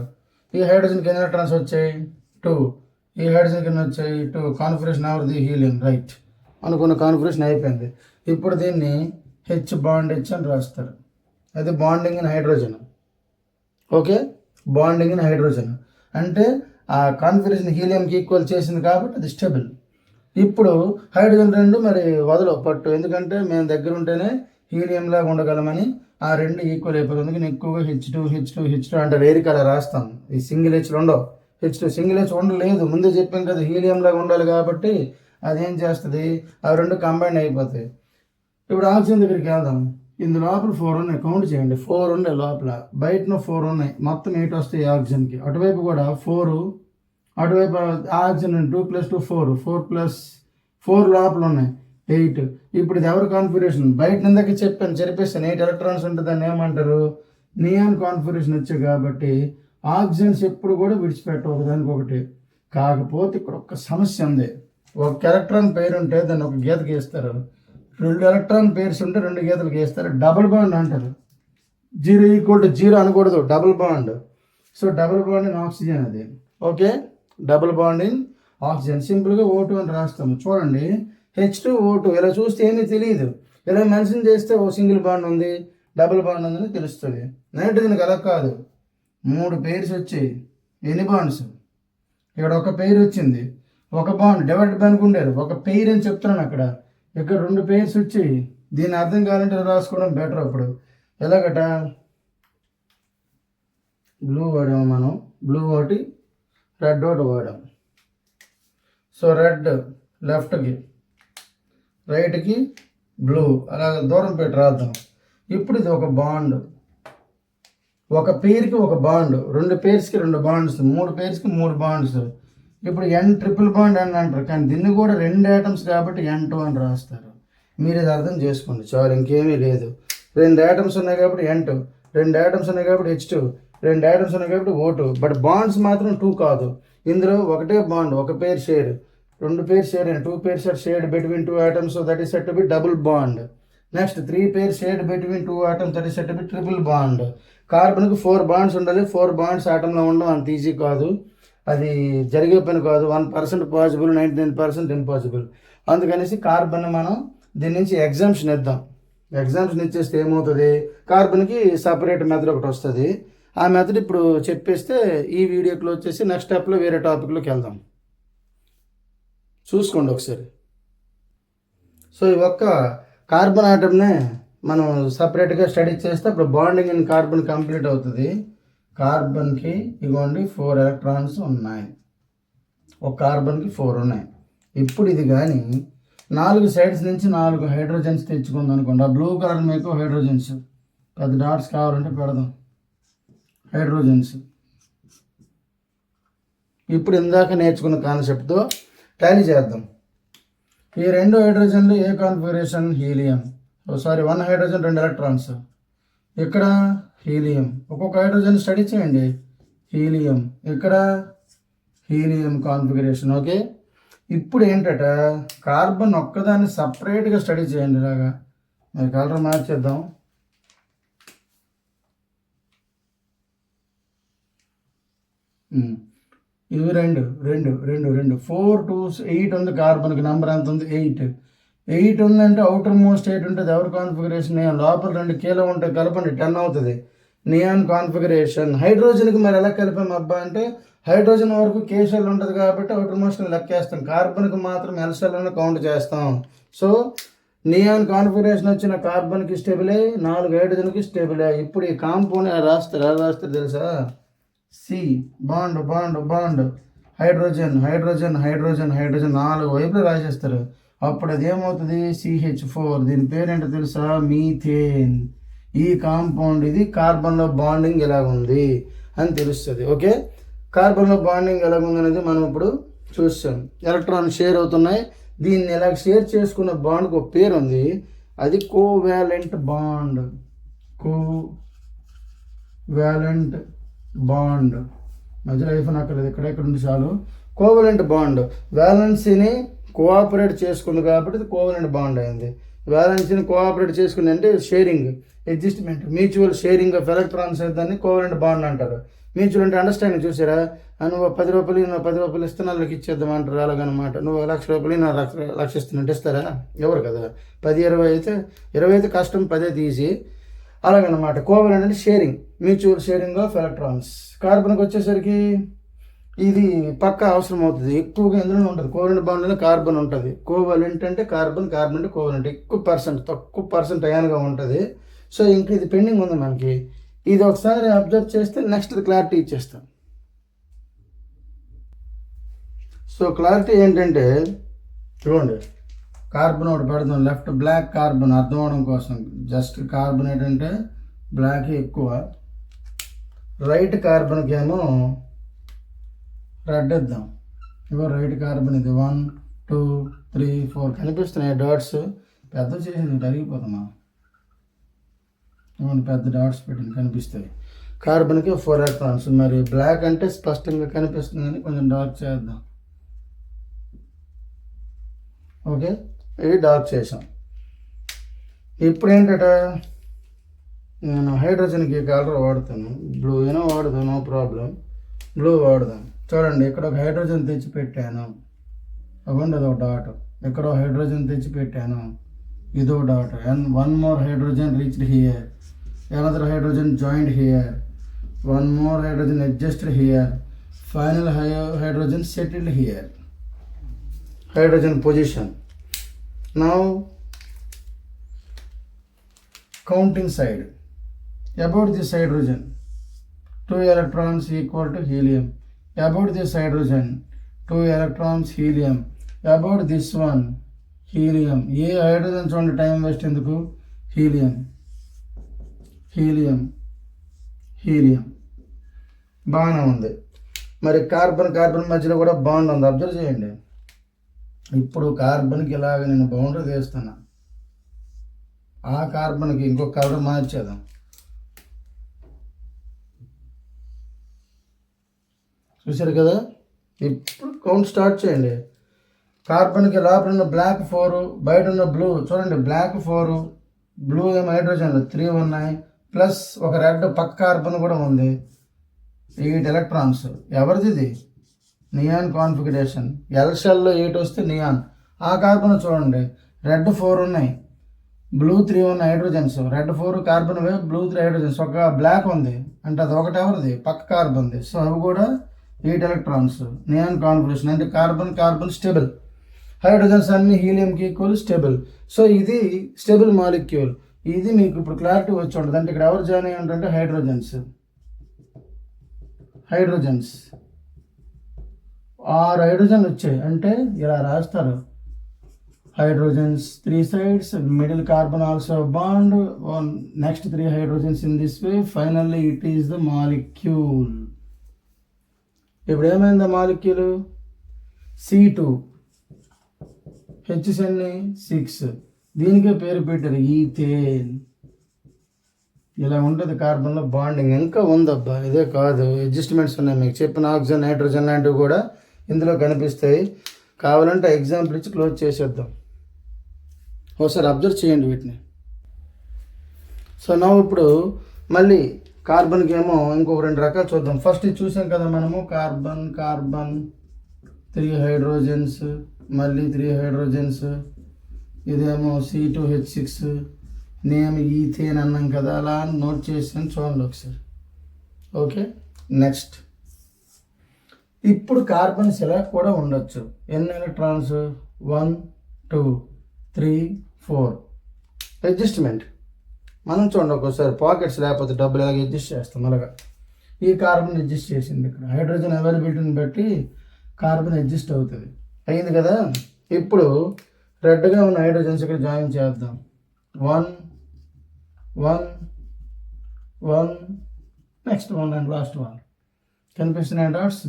ఈ హైడ్రోజన్కి ఎన్ని ఎలక్ట్రాన్స్ వచ్చాయి? 2. ఈ హైడ్రోజన్కి ఎన్ని వచ్చాయి? 2. కాన్ఫిగరేషన్ ఎవరిది? హీలియం. రైట్, అనుకున్న కాన్ఫిగరేషన్ అయిపోయింది. ఇప్పుడు దీన్ని హెచ్ బాండ్ హెచ్ అని రాస్తారు. అది bonding in hydrogen. Okay, bonding in hydrogen అంటే ఆ కాన్ఫిగరేషన్ హీలియంకి ఈక్వల్ చేసింది కాబట్టి అది స్టేబుల్. ఇప్పుడు హైడ్రోజన్ 2 మరి వదలవు పట్టు, ఎందుకంటే మేము దగ్గర ఉంటేనే హీలియం లాగా ఉండగలమని ఆ 2 ఈక్వల్ అయిపోతుంది. అందుకని ఎక్కువగా H2 అంటే రేరిక అలా రాస్తాం. ఈ సింగిల్ హెచ్లు ఉండవు, H2 సింగిల్ హెచ్ ఉండలేదు, ముందే చెప్పాం కదా హీలియం లాగా ఉండాలి కాబట్టి అదేం చేస్తుంది, ఆ 2 కంబైన్ అయిపోతాయి. ఇప్పుడు ఆక్సిజన్ దగ్గరికి వెళ్దాం. ఇందు లోపల 4 ఉన్నాయి, కౌంట్ చేయండి. 4 ఉన్నాయి లోపల, బయటను 4 ఉన్నాయి, మొత్తం 8 వస్తాయి ఆక్సిజన్కి. అటువైపు కూడా 4, అటువైపు ఆక్సిజన్ 2 + 2 4, 4 + 4 లోపల ఉన్నాయి 8. ఇప్పుడు ఇది ఎవరి కాన్ఫిగరేషన్? బయట ఇందాక చెప్పాను, చెరిపేస్తాను. 8 ఎలక్ట్రాన్స్ ఉంటుంది, దాన్ని ఏమంటారు? నియాన్ కాన్ఫిగరేషన్ వచ్చాయి కాబట్టి ఆక్సిజన్స్ ఎప్పుడు కూడా విడిచిపెట్టవు ఒకదానికి ఒకటి. కాకపోతే ఇక్కడ ఒక సమస్య ఉంది. ఒక ఎలక్ట్రాన్ పేరు ఉంటే దాన్ని ఒక గీత గీస్తారు, 2 ఎలక్ట్రాన్ పేర్స్ ఉంటే 2 గీతలు గీస్తారు. డబుల్ బాండ్ అంటారు. 0 = 0 అనకూడదు, double bond. So double bond in oxygen అది. Okay, double bond in oxygen. సింపుల్గా O2 అని రాస్తాము. చూడండి, H2O2 ఇలా చూస్తే ఏమీ తెలియదు, ఇలా మెన్షన్ చేస్తే ఓ సింగిల్ బాండ్ ఉంది, డబుల్ బాండ్ ఉందని తెలుస్తుంది. నైట్రోజన్కి అలా కాదు, 3 పేర్స్ వచ్చాయి. ఎన్ని బాండ్స్? ఇక్కడ ఒక పేరు వచ్చింది, ఒక బాండ్ డివైడ్ బై అనుకుంటారు, ఒక పేరు అని చెప్తున్నాను అక్కడ. ఇక్కడ 2 పేర్స్ వచ్చాయి. దీన్ని అర్థం కావాలంటే రాసుకోవడం బెటర్. అప్పుడు ఎలాగట, బ్లూ వాడాము మనం, బ్లూ ఒకటి, రెడ్ ఒకటి వాడాం. సో రెడ్ లెఫ్ట్కి, రైట్కి బ్లూ, అలా దూరం పెట్టి రాద్దాం. ఇప్పుడు ఇది ఒక బాండ్, ఒక పేరుకి ఒక బాండ్, 2 పేర్స్కి 2 బాండ్స్, 3 పేర్స్కి 3 బాండ్స్. ఇప్పుడు N ట్రిపుల్ బాండ్ అని అంటారు, కానీ దీన్ని కూడా 2 ఆటమ్స్ కాబట్టి N2 అని రాస్తారు. మీరు ఇది అర్థం చేసుకోండి చాలు, ఇంకేమీ లేదు. 2 ఆటమ్స్ ఉన్నాయి కాబట్టి N2, 2 ఆటమ్స్ ఉన్నాయి కాబట్టి H2, 2 ఆటమ్స్ ఉన్నాయి కాబట్టి O2. బట్ బాండ్స్ మాత్రం 2 కాదు. ఇందులో ఒకటే బాండ్, ఒక pair share, 2 pair share and 2 pairs are shared between 2 atoms, so that is said to be double bond. Next 3 pair shared between 2 atoms, that is said to be triple bond. కార్బన్కి 4 bonds ఉండాలి. 4 bonds ఆటంలో ఉండడం అంత easy కాదు, అది జరిగే పని కాదు. 1% possible, 99% impossible. అందుకనేసి కార్బన్ మనం దీని నుంచి ఎగ్జామ్షన్ ఇద్దాం. ఎగ్జామ్షన్ ఇచ్చేస్తే ఏమవుతుంది, కార్బన్కి సపరేట్ మెథడ్ ఒకటి వస్తుంది. ఆ మెథడ్ ఇప్పుడు చెప్పేస్తే ఈ వీడియో క్లోజ్ చేసి నెక్స్ట్ స్టెప్లో వేరే టాపిక్లోకి వెళ్దాం. చూసుకోండి ఒకసారి. సో ఈ ఒక్క కార్బన్ ఆటమ్నే మనం సపరేట్గా స్టడీ చేస్తే అప్పుడు బాండింగ్ ఇన్ కార్బన్ కంప్లీట్ అవుతుంది. కార్బన్కి ఇగోండి 4 ఎలక్ట్రాన్స్ ఉన్నాయి, ఒక కార్బన్కి 4 ఉన్నాయి. ఇప్పుడు ఇది కానీ 4 సైడ్స్ నుంచి 4 హైడ్రోజన్స్ తెచ్చుకుంది అనుకోండి. ఆ బ్లూ కలర్ మీకు హైడ్రోజన్స్, పెద్ద డాట్స్ కావాలంటే పెడదాం, హైడ్రోజన్స్. ఇప్పుడు ఇందాక నేర్చుకున్న కాన్సెప్ట్తో టాలీ చేద్దాం. ఈ 2 హైడ్రోజన్లు ఏ configuration? Helium. Sorry, 1 hydrogen 2 electrons. ఇక్కడ హీలియం, ఒక్కొక్క హైడ్రోజన్ స్టడీ చేయండి. హీలియం, ఇక్కడ హీలియం కాన్ఫిగరేషన్. ఓకే, ఇప్పుడు ఏంటట, కార్బన్ ఒక్కదాన్ని సపరేట్గా స్టడీ చేయండి. ఇలాగా మరి కలర్ మార్చేద్దాం. ఇవి 2 4 2 8 ఉంది. కార్బన్కి నెంబర్ ఎంత ఉంది? 8 ఉందంటే అవుటర్ మోస్ట్ 8 ఉంటుంది. ఎవరి కాన్ఫిగరేషన్? లోపల 2 కీలో ఉంటాయి, కలపండి 10 అవుతుంది. Neon configuration. హైడ్రోజన్కి మరి ఎలా కలిపాం అబ్బా అంటే, హైడ్రోజన్ వరకు కే షెల్ ఉంటుంది కాబట్టి అవుటర్ మోస్ట్ లెక్కేస్తాం, కార్బన్కి మాత్రం ఎల్ షెల్ అని కౌంట్ చేస్తాం. సో నియాన్ కాన్ఫిగరేషన్ వచ్చిన కార్బన్కి స్టేబుల్ అయ్యి 4 హైడ్రోజన్కి స్టేబుల్ అయ్యి. ఇప్పుడు ఈ కాంపౌండ్ రాస్తారు, ఎలా రాస్తారు తెలుసా? C bond bond bond, hydrogen hydrogen hydrogen hydrogen 4 వైపులు రాసేస్తారు. అప్పుడు అది ఏమవుతుంది, CH4. దీని పేరేంటో తెలుసా, మీథేన్. ఈ కాంపౌండ్ ఇది కార్బన్లో బాండింగ్ ఎలాగుంది అని తెలుస్తుంది. ఓకే, కార్బన్లో బాండింగ్ ఎలాగుంది అనేది మనం ఇప్పుడు చూస్తాం. ఎలక్ట్రాన్ షేర్ అవుతున్నాయి. దీన్ని ఎలా షేర్ చేసుకున్న బాండ్కి ఒక పేరు ఉంది, అది కోవాలెంట్ బాండ్. కోవాలెంట్ బాండ్, మధ్యలో ఐఫోన్ అక్కర్లేదు, ఎక్కడెక్కడ ఉంది చాలు. కోవాలెంట్ బాండ్ వ్యాలెన్సీని కోఆపరేట్ చేసుకుంది కాబట్టి ఇది కోవాలెంట్ బాండ్ అయింది. వ్యాలెన్సీని కోఆపరేట్ చేసుకుంది అంటే sharing, adjustment, mutual sharing of electrons దాన్ని కోవాలెంట్ బాండ్ అంటారు. మ్యూచువల్ అంటే అండర్స్టాండింగ్. చూసారా, నువ్వు 10 రూపాయలు నువ్వు 10 రూపాయలు ఇస్తున్నా వాళ్ళకి ఇచ్చేద్దాం అంటారు అలాగనమాట. నువ్వు 1,00,000 రూపాయలు నా లక్ష ఇస్తున్నట్టు ఇస్తారా, ఎవరు కదా. 10, 20 అయితే కష్టం, 10 అయితే ఈజీ అలాగనమాట. కోవాలెంట్ అంటే sharing, mutual sharing of electrons. కార్బన్కి వచ్చేసరికి ఇది పక్కా అవసరం అవుతుంది, ఎక్కువగా ఎందులో ఉంటుంది, కోవాలెంట్ బాండ్లోనే కార్బన్ ఉంటుంది. కోవాలెంట్ అంటే కార్బన్, కార్బన్ అంటే కోవాలెంట్. తక్కువ పర్సెంట్ అయాన్గా ఉంటుంది. సో ఇంక ఇది పెండింగ్ ఉంది మనకి. ఇది ఒకసారి అబ్జర్వ్ చేస్తే నెక్స్ట్ క్లారిటీ ఇచ్చేస్తాం. సో క్లారిటీ ఏంటంటే చూడండి, కార్బన్ ఒకటి పెడదాం, లెఫ్ట్ బ్లాక్ కార్బన్ అర్థం అవడం కోసం. జస్ట్ కార్బన్ ఏంటంటే బ్లాక్ ఎక్కువ, రైట్ కార్బన్కి ఏమో రెడ్ ఇద్దాం. ఇగో రైట్ కార్బన్ ఇది 1 2 3 4 కనిపిస్తున్నాయి డాట్స్. పెద్ద చేసేది అరిగిపోతామా, ఇవన్నీ పెద్ద డాట్స్ పెట్టింది కనిపిస్తాయి. కార్బన్కి 4 ఎలక్ట్రాన్స్. మరి బ్లాక్ అంటే స్పష్టంగా కనిపిస్తుందని కొంచెం డార్క్ చేద్దాం. ఓకే, ఇది డార్క్ చేసాం. ఇప్పుడు ఏంటట, నేను హైడ్రోజన్కి కలర్ వాడతాను, బ్లూ అయినా వాడదాం, నో ప్రాబ్లం. బ్లూ వాడదాం. చూడండి, ఇక్కడ ఒక హైడ్రోజన్ తెచ్చి పెట్టాను, అవ్వండి అదొక డాట్. ఇక్కడ హైడ్రోజన్ తెచ్చి పెట్టాను, ఇదో dot. And 1 more hydrogen reached here, another hydrogen joined here, 1 more hydrogen adjusted here, final hydrogen settled here. Hydrogen position. Now counting side. About this hydrogen, 2 electrons equal to helium. About this hydrogen, 2 electrons helium. About this one, helium. A hydrogen చూడండి, time waste ఎందుకు, helium helium helium. బాగానే ఉంది. మరి carbon carbon మధ్యలో కూడా bond ఉంది, observe చేయండి. ఇప్పుడు కార్బన్కి ఇలాగ నేను బౌండరీ తీస్తున్నా, ఆ కార్బన్కి ఇంకొక కలర్ మార్చేద్దాం. చూసారు కదా, ఇప్పుడు కౌంట్ స్టార్ట్ చేయండి. కార్బన్కి లోపల ఉన్న బ్లాక్ 4, బయట ఉన్న బ్లూ చూడండి, బ్లాక్ 4, బ్లూ ఏమో హైడ్రోజన్లు 3 ఉన్నాయి, ప్లస్ ఒక రెడ్ పక్క కార్బన్ కూడా ఉంది, 8 ఎలక్ట్రాన్స్. ఎవరిది ఇది, నియాన్ కాన్ఫిగరేషన్. ఎల్ షెల్లో 8 వస్తే నియాన్. ఆ కార్బన్ చూడండి, రెడ్ 4 ఉన్నాయి, బ్లూ 3 ఉన్నాయి hydrogens. Red 4 carbon, blue 3 hydrogens. ఒక బ్లాక్ ఉంది అంటే అది ఒకటి ఎవరిది, పక్క కార్బన్ది. సో అవి కూడా 8 ఎలక్ట్రాన్స్. నియాన్ కాన్ఫిగరేషన్ అంటే కార్బన్ కార్బన్ స్టేబుల్, హైడ్రోజన్స్ అన్ని హీలియంకి ఈక్వల్ స్టేబుల్. సో ఇది స్టేబుల్ మాలిక్యూల్. ఇది మీకు ఇప్పుడు క్లారిటీ వచ్చి ఉంటుంది. అంటే ఇక్కడ ఎవరు జాయిన్ అయ్యి ఉంటారంటే హైడ్రోజన్స్. 6 హైడ్రోజన్లు వచ్చాయి అంటే ఇలా రాస్తారు, hydrogens 3 sides, middle carbon also bond, next 3 hydrogens in this way, finally it is the molecule. ఇప్పుడు ఏమైంది మాలిక్యూల్, C2 HCN6, దీనికే పేరు పెట్టారు ఈథేన్. ఇలా ఉంటుంది కార్బన్లో బాండింగ్. ఇంకా ఉందబ్బా, ఇదే కాదు, అడ్జస్ట్మెంట్స్ ఉన్నాయి. మీకు చెప్పిన ఆక్సిజన్ నైట్రోజన్ లాంటివి కూడా ఇందులో కనిపిస్తాయి. కావాలంటే ఎగ్జాంపుల్ ఇచ్చి క్లోజ్ చేసేద్దాం. ఒకసారి అబ్జర్వ్ చేయండి వీటిని. సో నా ఇప్పుడు మళ్ళీ కార్బన్కి ఏమో ఇంకొక 2 రకాలు చూద్దాం. ఫస్ట్ ఇది చూసాం కదా మనము, కార్బన్ కార్బన్ 3 హైడ్రోజన్స్, మళ్ళీ 3 హైడ్రోజన్స్, ఇదేమో C2H6, నేమ్ ఈథేన్ అన్నాం కదా, అలా నోట్ చేసాను చూడండి ఒకసారి. ఓకే, నెక్స్ట్ ఇప్పుడు కార్బన్స్ ఇలా కూడా ఉండొచ్చు. ఎన్ని ఎలక్ట్రాన్స్, 1 2 3 4. అడ్జస్ట్మెంట్ మనం చూడండి ఒక్కోసారి పాకెట్స్ లేకపోతే డబ్బులు ఎలాగ అడ్జస్ట్ చేస్తాం అలాగా. ఈ కార్బన్ అడ్జస్ట్ చేసింది. ఇక్కడ హైడ్రోజన్ అవైలబిలిటీని బట్టి కార్బన్ అడ్జస్ట్ అవుతుంది. అయింది కదా. ఇప్పుడు రెడ్గా ఉన్న హైడ్రోజన్స్ ఇక్కడ జాయిన్ చేద్దాం. 1 1 1 నెక్స్ట్ 1 అండ్ లాస్ట్ 1 కనిపిస్తున్నాయి డాట్స్.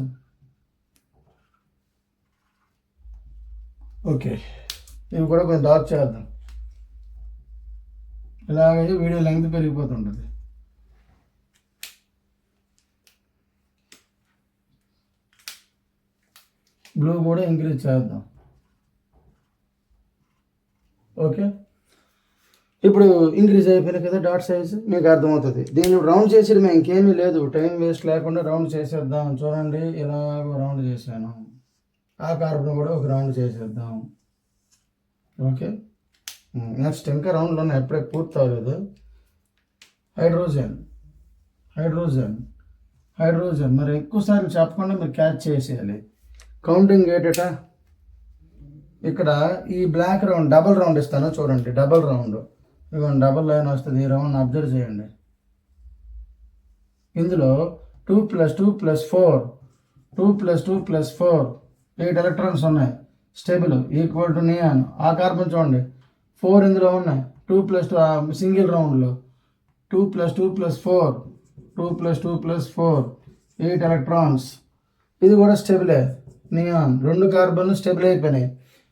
ఓకే, ఇవి కూడా కొంచెం డార్క్ చేద్దాం. ఇలాగే వీడియో లెంగ్త్ పెరిగిపోతుంటుంది. బ్లూ కూడా ఇంక్రీజ్ చేద్దాం. ఓకే, ఇప్పుడు ఇంక్రీజ్ అయిపోయినాయి కదా డాట్ సైజ్, మీకు అర్థమవుతుంది. దీన్ని రౌండ్ చేసేది మేము ఇంకేమీ లేదు, టైం వేస్ట్ లేకుండా రౌండ్ చేసేద్దాం. చూడండి, ఇలాగ రౌండ్ చేశాను. ఆ కార్బన్ కూడా ఒక రౌండ్ చేసేద్దాం. ఓకే, నెక్స్ట్ ఇంకా రౌండ్లో ఉన్నాయి, ఎప్పుడే పూర్తి అవ్వలేదు. హైడ్రోజన్ హైడ్రోజన్ హైడ్రోజన్ మరి ఎక్కువసార్లు చెప్పకుండా మీరు క్యాచ్ చేసేయాలి. కౌంటింగ్ ఏటట ఇక్కడ ఈ బ్లాక్ రౌండ్ డబల్ రౌండ్ ఇస్తాను చూడండి. డబల్ రౌండ్ ఇదిగోండి, డబల్ లైన్ వస్తుంది. ఈ రౌండ్ అబ్జర్వ్ చేయండి. ఇందులో 2 + 2 + 4 2 + 2 + 4 8 ఎలక్ట్రాన్స్ ఉన్నాయి. Stable equal to neon. ఆ కార్బన్ చూడండి 4 ఇందులో ఉన్నాయి. 2 + 2 సింగిల్ రౌండ్లో 2 + 2 + 4 2 + 2 + 4 8 ఎలక్ట్రాన్స్. ఇది కూడా స్టేబులే నియాన్. 2 కార్బన్లు స్టేబుల్ అయిపోయినాయి.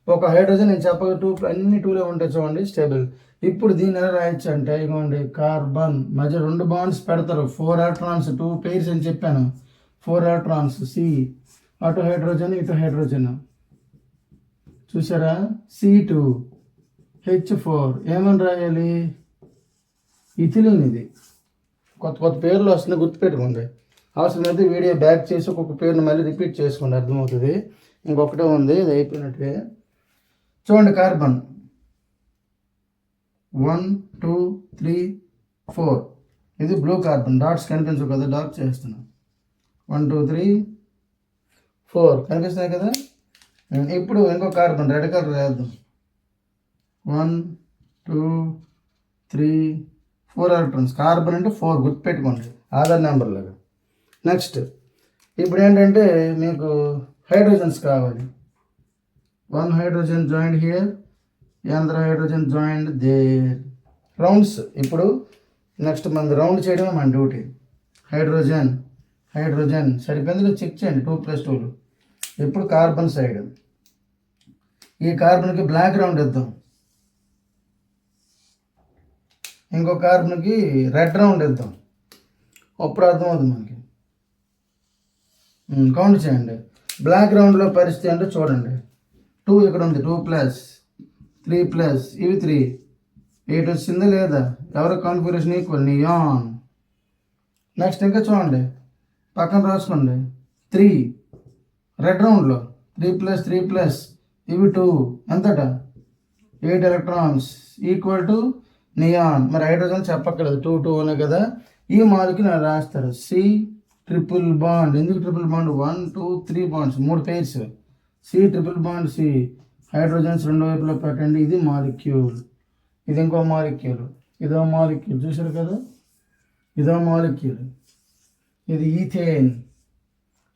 ఒక హైడ్రోజన్ నేను చెప్పగా 2 అన్ని 2లే ఉంటాయి చూడండి స్టేబుల్. ఇప్పుడు దీన్ని ఎలా రాయొచ్చు అంటే ఇదిగోండి, కార్బన్ మధ్య 2 బాండ్స్ పెడతారు. 4 ఎలక్ట్రాన్స్ 2 పెయిర్స్ అని చెప్పాను. 4 ఎలక్ట్రాన్స్ సి, అటు హైడ్రోజన్ ఇటు హైడ్రోజన్. చూసారా, C2 H4 ఏమని రాయాలి? ఇథిలిన్. ఇది కొత్త కొత్త పేర్లు వస్తుంది, గుర్తుపెట్టుకోండి. అవసరమైతే వీడియో బ్యాక్ చేసి ఒక్కొక్క పేరుని మళ్ళీ రిపీట్ చేసుకోండి, అర్థమవుతుంది. ఇంకొకటే ఉంది, ఇది అయిపోయినట్టే. చూడండి, కార్బన్ 1 2 3 4 ఇది బ్లూ కార్బన్. డాట్స్ కనిపించవు కదా, డార్క్ చేస్తున్నాను. 1 2 3 4 కనిపిస్తున్నాయి కదా. ఇప్పుడు ఇంకో కార్బన్ రెడ్ కలర్ వేద్దాం. 1 2 3 4 ఎలక్ట్రాన్స్. కార్బన్ అంటే 4 గుర్తుపెట్టుకోండి, ఆధార్ నెంబర్ లాగా. నెక్స్ట్ ఇప్పుడు ఏంటంటే మీకు హైడ్రోజన్స్ కావాలి. 1 hydrogen joint here, another hydrogen joined there. Rounds. ఇప్పుడు నెక్స్ట్ మనది రౌండ్ చేయడమే మన డ్యూటీ. హైడ్రోజన్ హైడ్రోజన్ సరిపోయింది, చెక్ చేయండి. 2 + 2. ఇప్పుడు కార్బన్ సైడ్. ఈ కార్బన్కి బ్లాక్ రౌండ్ ఇద్దాం. ఇంకో కార్బన్కి రెడ్ రౌండ్ ఇద్దాం. అప్పుడు అర్థమవుతుంది మనకి. కౌంట్ చేయండి. బ్లాక్ రౌండ్లో పరిస్థితి అంటే చూడండి, 2 ఇక్కడ ఉంది, 2 + 3 + ఇవి 3 8 వచ్చిందా లేదా? ఎవరి కాన్ఫిగరేషన్ ఈక్వల్ నియాన్. నెక్స్ట్ ఇంకా చూడండి, పక్కన రాసుకోండి 3 రెడ్ రౌండ్లో 3 + 3 + ఇవి 2 ఎంతట 8 ఎలక్ట్రాన్స్ ఈక్వల్ టు నియాన్. మరి హైడ్రోజన్ చెప్పక్కర్లేదు, 2 2 ఉన్నాయి కదా. ఈ మాలిక్యూల్ రాస్తారు C ట్రిపుల్ బాండ్. ఎందుకు triple bond? 1 2 3 bonds, 3 pairs. C triple bond C. Hydrogens 2 వైపులో పెట్టండి. ఇది మాలిక్యూల్, ఇది ఇంకో మాలిక్యూల్, ఇదో మాలిక్యూల్. చూసారు కదా, ఇదో మాలిక్యూల్. ఇది ఈథేన్,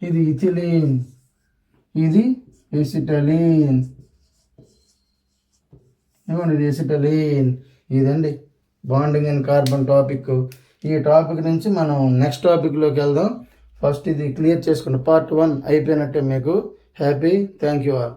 ఇది ఇథిలీన్, ఇది ఎసిటలీన్. ఇవ్వండి, ఇది ఎసిటలీన్. ఇదండి బాండింగ్ అండ్ కార్బన్ టాపిక్. ఈ టాపిక్ నుంచి మనం నెక్స్ట్ టాపిక్లోకి వెళ్దాం. ఫస్ట్ ఇది క్లియర్ చేసుకున్న పార్ట్ 1 అయిపోయినట్టే. మీకు హ్యాపీ. Thank you all.